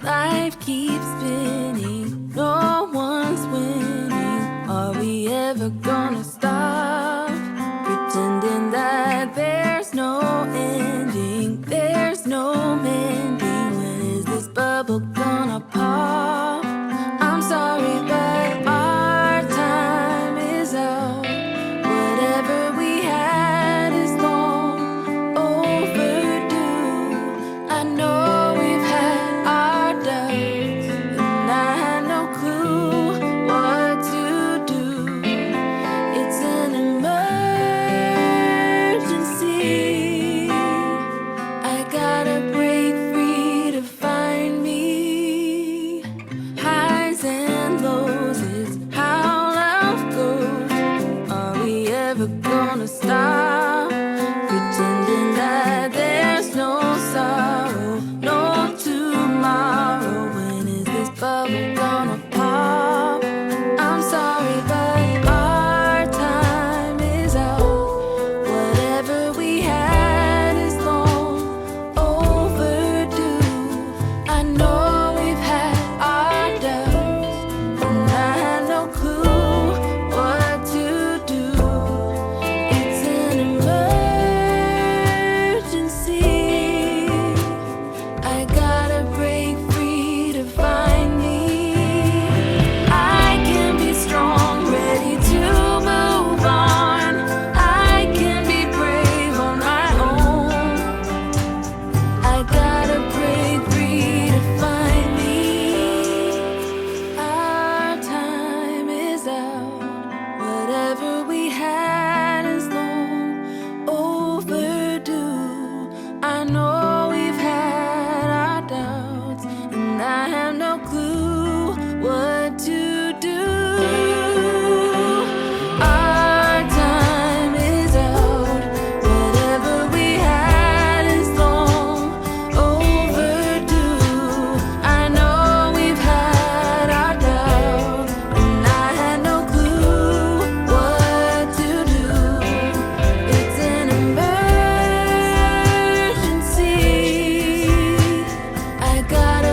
Life keeps spinning, no one's winning. Are we ever gonna stop pretending that there's no ending? There's no mending. When is this bubble gonna pop? I'm sorry, but our time is out. Whatever we had is long overdue. I know we've had our doubts, and I had no clue what to do. It's an emergency. I gotta break free to find me. Highs and lows, it's how life goes. Are we ever gonna stop pretending that there's no sorrow, no tomorrow? When is this bubble gonna pop? I'm sorry, but our time is out. Whatever we had is long overdue. I know we've had our doubts, and I had no clue what to do. It's an emergency. I gotta break free to find me. I can be strong, ready to move on. I can be brave on my own. I gotta break free to find me. Our time is out. Whatever we had is long overdue. I know we've had our doubts, and I have no clue what to do. Our time is out. Whatever we had is long overdue. I know we've had our doubts, and I had no clue what to do. It's an emergency. I gotta